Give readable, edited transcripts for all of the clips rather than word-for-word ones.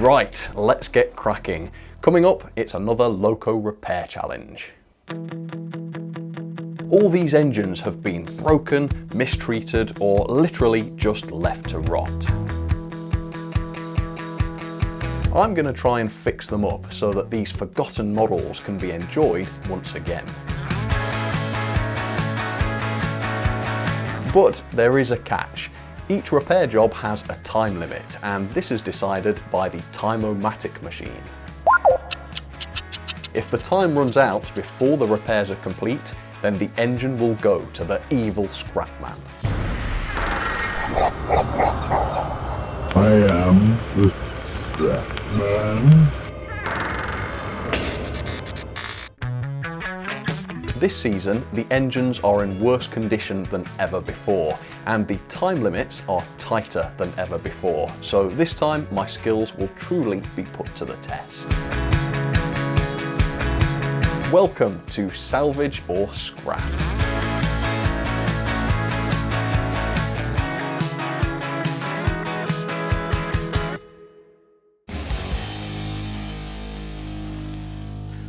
Right, let's get cracking. Coming up, it's another Loco repair challenge. All these engines have been broken, mistreated, or literally just left to rot. I'm going to try and fix them up so that these forgotten models can be enjoyed once again. But there is a catch. Each repair job has a time limit, and this is decided by the time-o-matic machine. If the time runs out before the repairs are complete, then the engine will go to the evil scrapman. I am the scrapman. This season, the engines are in worse condition than ever before, and the time limits are tighter than ever before, so this time my skills will truly be put to the test. Welcome to Salvage or Scrap.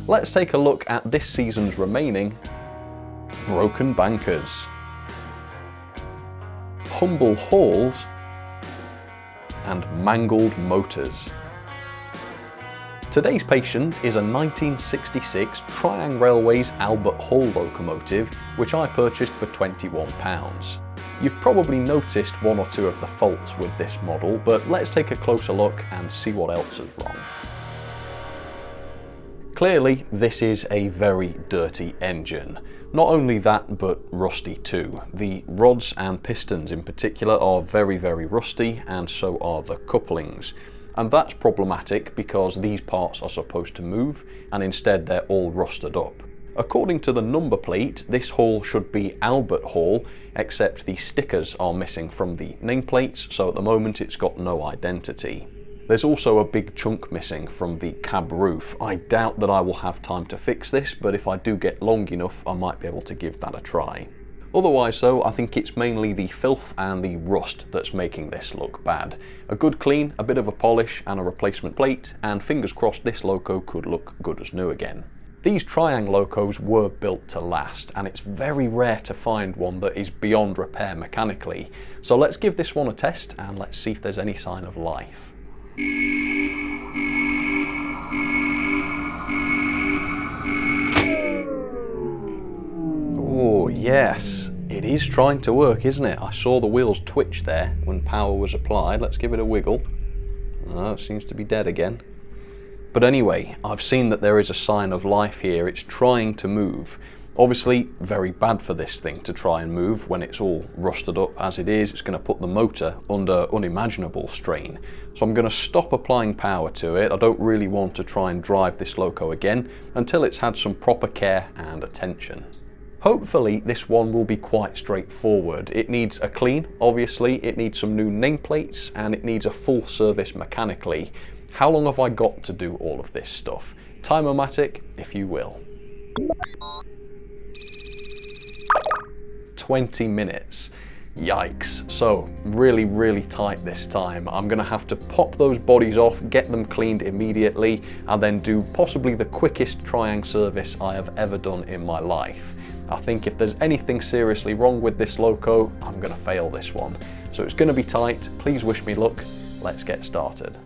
Let's take a look at this season's remaining broken bankers, humble halls, and mangled motors. Today's patient is a 1966 Triang Railways Albert Hall locomotive, which I purchased for £21. You've probably noticed one or two of the faults with this model, but let's take a closer look and see what else is wrong. Clearly, this is a very dirty engine. Not only that, but rusty too. The rods and pistons in particular are very, very rusty, and so are the couplings. And that's problematic because these parts are supposed to move, and instead they're all rusted up. According to the number plate, this hall should be Albert Hall, except the stickers are missing from the nameplates, so at the moment it's got no identity. There's also a big chunk missing from the cab roof. I doubt that I will have time to fix this, but if I do get long enough, I might be able to give that a try. Otherwise though, I think it's mainly the filth and the rust that's making this look bad. A good clean, a bit of a polish and a replacement plate, and fingers crossed this Loco could look good as new again. These Triang Locos were built to last, and it's very rare to find one that is beyond repair mechanically. So let's give this one a test and let's see if there's any sign of life. Oh yes, it is trying to work, isn't it? I saw the wheels twitch there when power was applied. Let's give it a wiggle. Oh, it seems to be dead again. But anyway, I've seen that there is a sign of life here. It's trying to move. Obviously, very bad for this thing to try and move when it's all rusted up as it is. It's going to put the motor under unimaginable strain. So I'm going to stop applying power to it. I don't really want to try and drive this Loco again until it's had some proper care and attention. Hopefully this one will be quite straightforward. It needs a clean, obviously, it needs some new nameplates, and it needs a full service mechanically. How long have I got to do all of this stuff? Time-o-matic, if you will. 20 minutes. Yikes. So really, really tight this time. I'm gonna have to pop those bodies off, get them cleaned immediately, and then do possibly the quickest Triang service I have ever done in my life. I think if there's anything seriously wrong with this Loco, I'm gonna fail this one. So it's gonna be tight. Please wish me luck. Let's get started.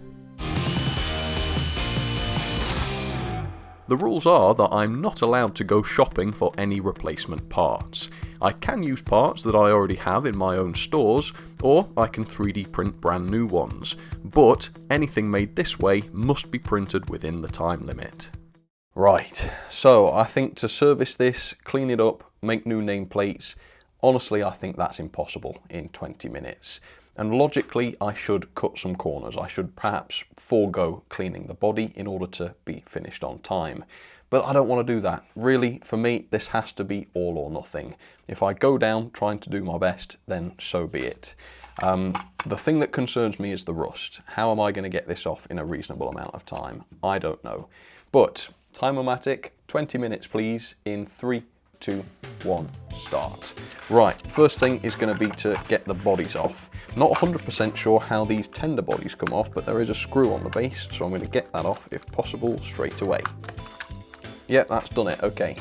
The rules are that I'm not allowed to go shopping for any replacement parts. I can use parts that I already have in my own stores, or I can 3D print brand new ones, but anything made this way must be printed within the time limit. Right, so I think to service this, clean it up, make new nameplates, honestly I think that's impossible in 20 minutes. And logically, I should cut some corners. I should perhaps forego cleaning the body in order to be finished on time. But I don't want to do that. Really, for me, this has to be all or nothing. If I go down trying to do my best, then so be it. The thing that concerns me is the rust. How am I going to get this off in a reasonable amount of time? I don't know. But, time-o-matic, 20 minutes please, in 3, 2, 1, start. Right, first thing is going to be to get the bodies off. Not 100% sure how these tender bodies come off, but there is a screw on the base, so I'm going to get that off, if possible, straight away. Yep, that's done it, okay.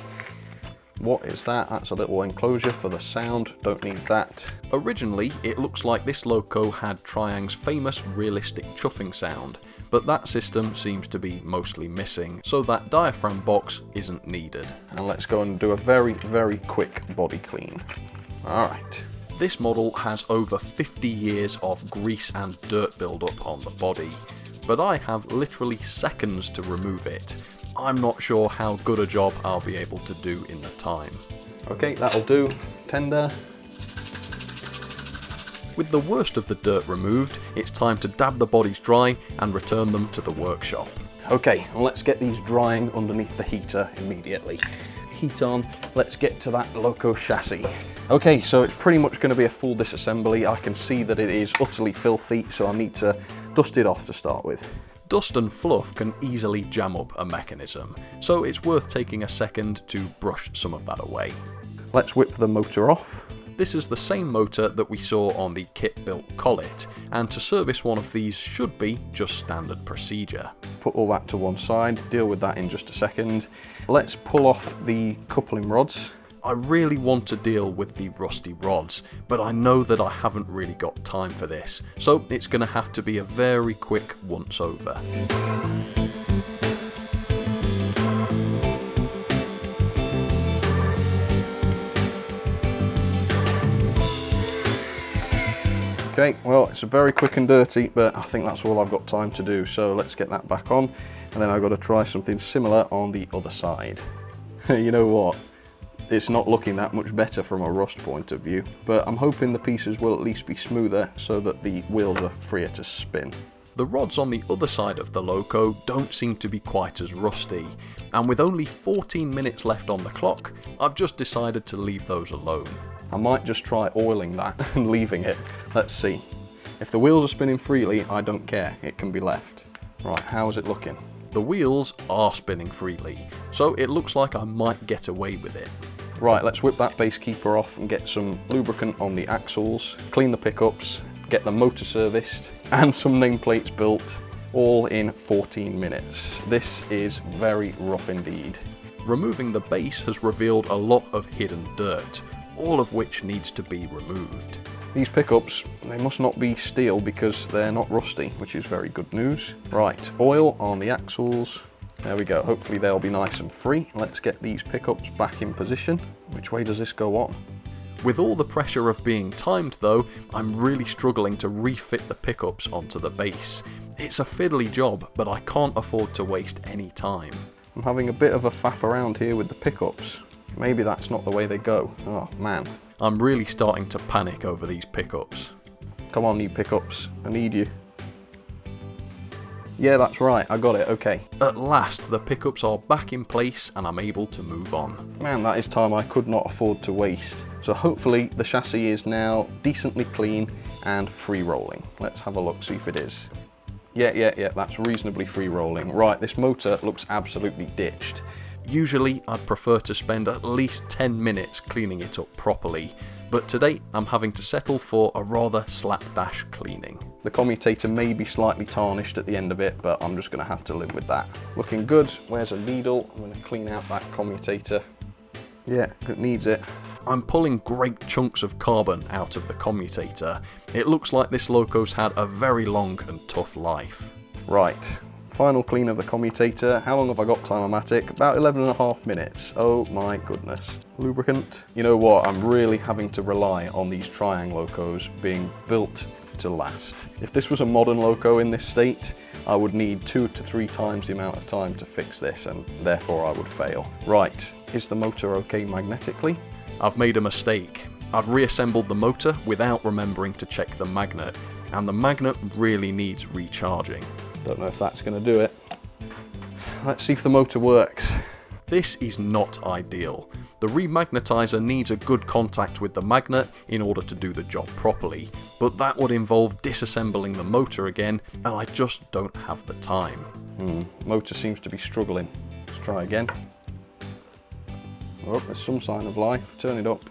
What is that? That's a little enclosure for the sound, don't need that. Originally, it looks like this Loco had Triang's famous realistic chuffing sound, but that system seems to be mostly missing, so that diaphragm box isn't needed. And let's go and do a very, very quick body clean. Alright. This model has over 50 years of grease and dirt buildup on the body, but I have literally seconds to remove it. I'm not sure how good a job I'll be able to do in the time. Okay, that'll do. Tender. With the worst of the dirt removed, it's time to dab the bodies dry and return them to the workshop. Okay, let's get these drying underneath the heater immediately. Heat on, let's get to that Loco chassis. Okay, so it's pretty much going to be a full disassembly. I can see that it is utterly filthy, so I need to dust it off to start with. Dust and fluff can easily jam up a mechanism, so it's worth taking a second to brush some of that away. Let's whip the motor off. This is the same motor that we saw on the kit-built collet, and to service one of these should be just standard procedure. Put all that to one side, deal with that in just a second. Let's pull off the coupling rods. I really want to deal with the rusty rods, but I know that I haven't really got time for this, so it's going to have to be a very quick once over. Okay, well, it's very quick and dirty, but I think that's all I've got time to do, so let's get that back on, and then I've got to try something similar on the other side. You know what? It's not looking that much better from a rust point of view, but I'm hoping the pieces will at least be smoother so that the wheels are freer to spin. The rods on the other side of the Loco don't seem to be quite as rusty, and with only 14 minutes left on the clock, I've just decided to leave those alone. I might just try oiling that and leaving it. Let's see. If the wheels are spinning freely, I don't care, it can be left. Right, how is it looking? The wheels are spinning freely, so it looks like I might get away with it. Right, let's whip that base keeper off and get some lubricant on the axles, clean the pickups, get the motor serviced, and some nameplates built, all in 14 minutes. This is very rough indeed. Removing the base has revealed a lot of hidden dirt, all of which needs to be removed. These pickups, they must not be steel because they're not rusty, which is very good news. Right, oil on the axles. There we go, hopefully they'll be nice and free. Let's get these pickups back in position. Which way does this go on? With all the pressure of being timed though, I'm really struggling to refit the pickups onto the base. It's a fiddly job, but I can't afford to waste any time. I'm having a bit of a faff around here with the pickups. Maybe that's not the way they go. Oh man. I'm really starting to panic over these pickups. Come on, you pickups, I need you. Yeah, that's right, I got it, okay. At last, the pickups are back in place and I'm able to move on. Man, that is time I could not afford to waste. So hopefully the chassis is now decently clean and free rolling. Let's have a look, see if it is. Yeah, that's reasonably free rolling. Right, this motor looks absolutely ditched. Usually I'd prefer to spend at least 10 minutes cleaning it up properly, but today I'm having to settle for a rather slapdash cleaning. The commutator may be slightly tarnished at the end of it, but I'm just going to have to live with that. Looking good. Where's a needle? I'm going to clean out that commutator. Yeah, it needs it. I'm pulling great chunks of carbon out of the commutator. It looks like this Loco's had a very long and tough life. Right. Final clean of the commutator. How long have I got time-o-matic? About 11.5 minutes. Oh my goodness. Lubricant. You know what? I'm really having to rely on these Triang Locos being built to last. If this was a modern Loco in this state, I would need 2 to 3 times the amount of time to fix this, and therefore I would fail. Right, is the motor okay magnetically? I've made a mistake. I've reassembled the motor without remembering to check the magnet, and the magnet really needs recharging. Don't know if that's going to do it. Let's see if the motor works. This is not ideal. The remagnetizer needs a good contact with the magnet in order to do the job properly, but that would involve disassembling the motor again, and I just don't have the time. Motor seems to be struggling. Let's try again. Oh, there's some sign of life. Turn it up.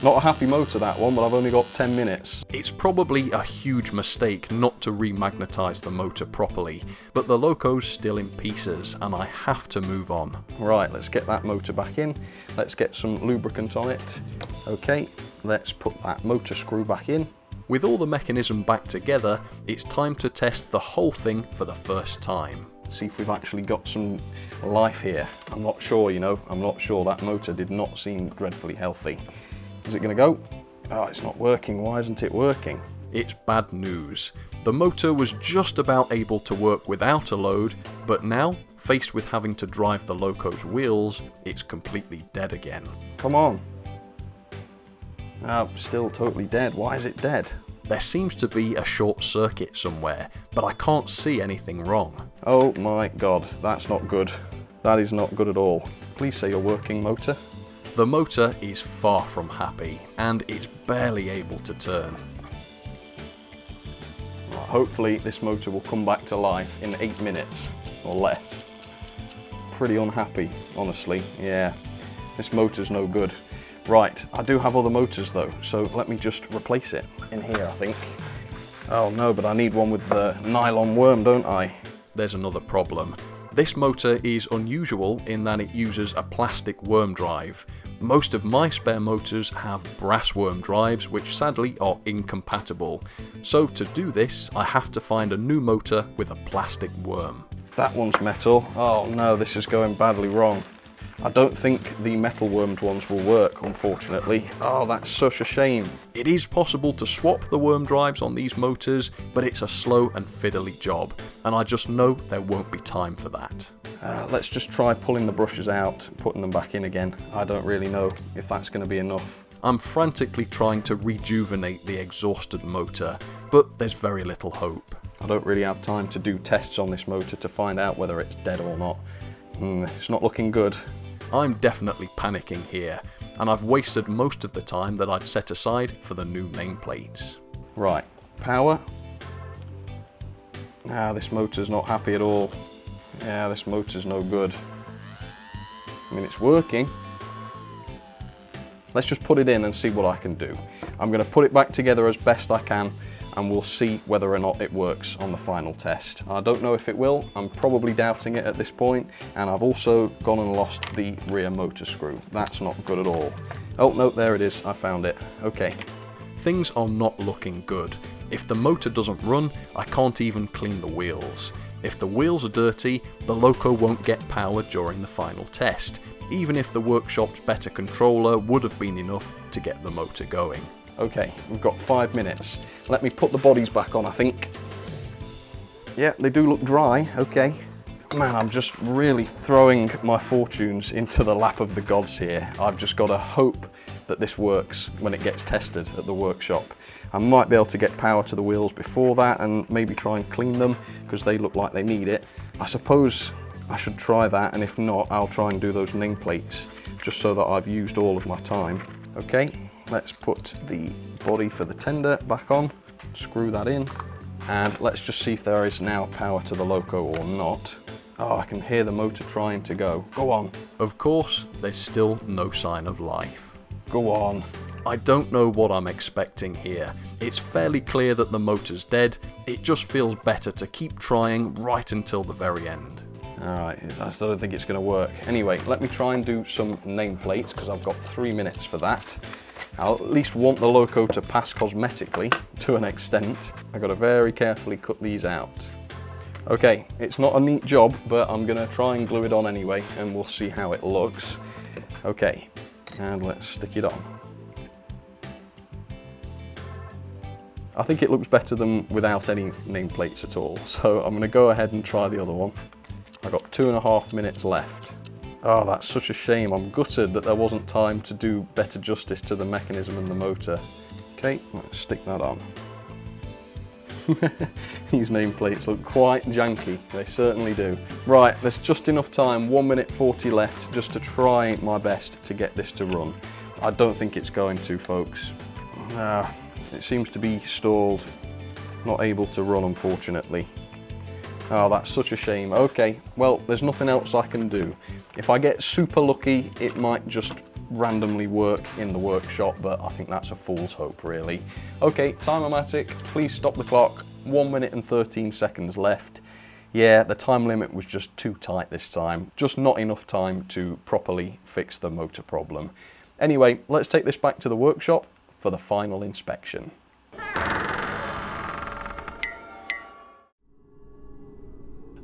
Not a happy motor, that one, but I've only got 10 minutes. It's probably a huge mistake not to remagnetise the motor properly, but the Loco's still in pieces and I have to move on. Right, let's get that motor back in. Let's get some lubricant on it. Okay, let's put that motor screw back in. With all the mechanism back together, it's time to test the whole thing for the first time. See if we've actually got some life here. I'm not sure, you know, I'm not sure. That motor did not seem dreadfully healthy. Is it going to go? Oh, it's not working. Why isn't it working? It's bad news. The motor was just about able to work without a load, but now, faced with having to drive the Loco's wheels, it's completely dead again. Come on. Oh, still totally dead. Why is it dead? There seems to be a short circuit somewhere, but I can't see anything wrong. Oh my god, that's not good. That is not good at all. Please say you're working, motor. The motor is far from happy, and it's barely able to turn. Well, hopefully this motor will come back to life in 8 minutes, or less. Pretty unhappy, honestly, yeah. This motor's no good. Right, I do have other motors though, so let me just replace it in here, I think. Oh no, but I need one with the nylon worm, don't I? There's another problem. This motor is unusual in that it uses a plastic worm drive. Most of my spare motors have brass worm drives, which sadly are incompatible. So to do this, I have to find a new motor with a plastic worm. That one's metal. Oh no, this is going badly wrong. I don't think the metal wormed ones will work, unfortunately. Oh, that's such a shame. It is possible to swap the worm drives on these motors, but it's a slow and fiddly job, and I just know there won't be time for that. Let's just try pulling the brushes out, putting them back in again. I don't really know if that's going to be enough. I'm frantically trying to rejuvenate the exhausted motor, but there's very little hope. I don't really have time to do tests on this motor to find out whether it's dead or not. It's not looking good. I'm definitely panicking here, and I've wasted most of the time that I'd set aside for the new nameplates. Right, power. This motor's not happy at all. Yeah, this motor's no good. I mean, it's working. Let's just put it in and see what I can do. I'm going to put it back together as best I can, and we'll see whether or not it works on the final test. I don't know if it will. I'm probably doubting it at this point, and I've also gone and lost the rear motor screw. That's not good at all. Oh no, there it is, I found it. Okay. Things are not looking good. If the motor doesn't run, I can't even clean the wheels. If the wheels are dirty, the Loco won't get power during the final test, even if the workshop's better controller would have been enough to get the motor going. Okay, we've got 5 minutes. Let me put the bodies back on, I think. Yeah, they do look dry, okay. Man, I'm just really throwing my fortunes into the lap of the gods here. I've just got to hope that this works when it gets tested at the workshop. I might be able to get power to the wheels before that and maybe try and clean them because they look like they need it. I suppose I should try that, and if not, I'll try and do those nameplates just so that I've used all of my time. Okay. Let's put the body for the tender back on, screw that in, and let's just see if there is now power to the Loco or not. Oh, I can hear the motor trying to go. Go on. Of course, there's still no sign of life. Go on. I don't know what I'm expecting here. It's fairly clear that the motor's dead. It just feels better to keep trying right until the very end. Alright, I still don't think it's going to work. Anyway, let me try and do some nameplates because I've got 3 minutes for that. I'll at least want the Loco to pass cosmetically to an extent. I've got to very carefully cut these out. Okay, it's not a neat job, but I'm going to try and glue it on anyway, and we'll see how it looks. Okay, and let's stick it on. I think it looks better than without any nameplates at all, so I'm going to go ahead and try the other one. I've got 2.5 minutes left. Oh, that's such a shame. I'm gutted that there wasn't time to do better justice to the mechanism and the motor. Okay, let's stick that on. These nameplates look quite janky, they certainly do. Right, there's just enough time, 1 minute 40 left, just to try my best to get this to run. I don't think it's going to, folks. It seems to be stalled, not able to run, unfortunately. Oh, that's such a shame. Okay, well, there's nothing else I can do. If I get super lucky, it might just randomly work in the workshop, but I think that's a fool's hope, really. Okay, Time-O-Matic, please stop the clock. 1 minute and 13 seconds left. Yeah, the time limit was just too tight this time. Just not enough time to properly fix the motor problem. Anyway, let's take this back to the workshop for the final inspection.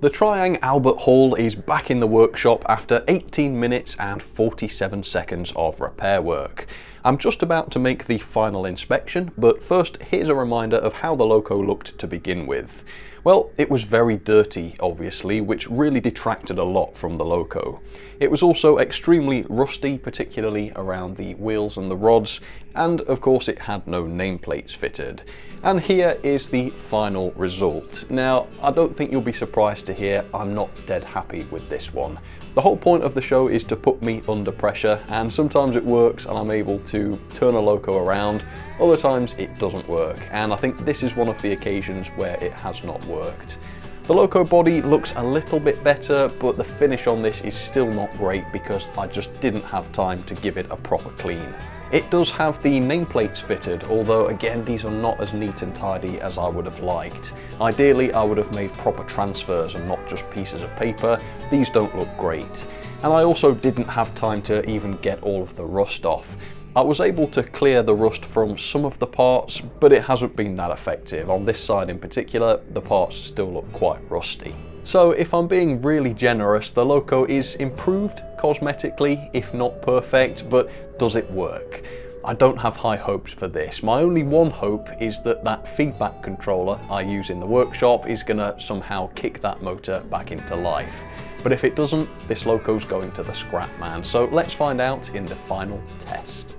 The Triang Albert Hall is back in the workshop after 18 minutes and 47 seconds of repair work. I'm just about to make the final inspection, but first here's a reminder of how the Loco looked to begin with. Well, it was very dirty, obviously, which really detracted a lot from the Loco. It was also extremely rusty, particularly around the wheels and the rods, and of course it had no nameplates fitted. And here is the final result. Now, I don't think you'll be surprised to hear I'm not dead happy with this one. The whole point of the show is to put me under pressure, and sometimes it works and I'm able to turn a Loco around, other times it doesn't work, and I think this is one of the occasions where it has not worked. The Loco body looks a little bit better, but the finish on this is still not great because I just didn't have time to give it a proper clean. It does have the nameplates fitted, although again these are not as neat and tidy as I would have liked. Ideally I would have made proper transfers and not just pieces of paper. These don't look great. And I also didn't have time to even get all of the rust off. I was able to clear the rust from some of the parts, but it hasn't been that effective. On this side in particular, the parts still look quite rusty. So if I'm being really generous, the Loco is improved cosmetically, if not perfect, but does it work? I don't have high hopes for this. My only one hope is that that feedback controller I use in the workshop is gonna somehow kick that motor back into life. But if it doesn't, this Loco's going to the scrap man. So let's find out in the final test.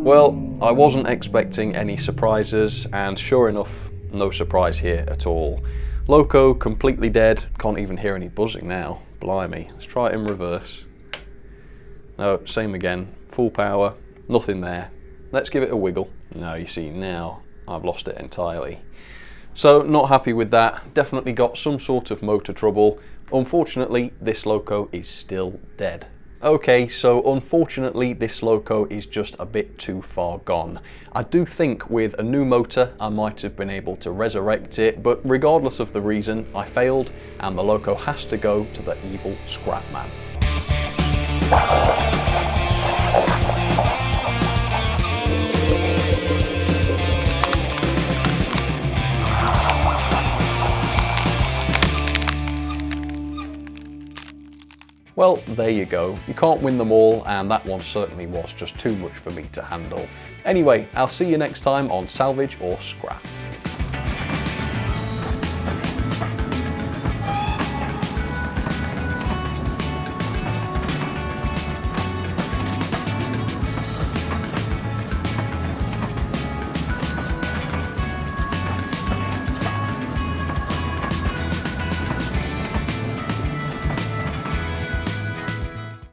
Well, I wasn't expecting any surprises, and sure enough, no surprise here at all. Loco completely dead, can't even hear any buzzing now, blimey. Let's try it in reverse. No, same again, full power, nothing there. Let's give it a wiggle. No, you see now, I've lost it entirely. So, not happy with that, definitely got some sort of motor trouble. Unfortunately, this Loco is still dead. Okay, so unfortunately this Loco is just a bit too far gone. I do think with a new motor I might have been able to resurrect it, but regardless of the reason, I failed and the Loco has to go to the evil scrap man. Well, there you go. You can't win them all, and that one certainly was just too much for me to handle. Anyway, I'll see you next time on Salvage or Scrap.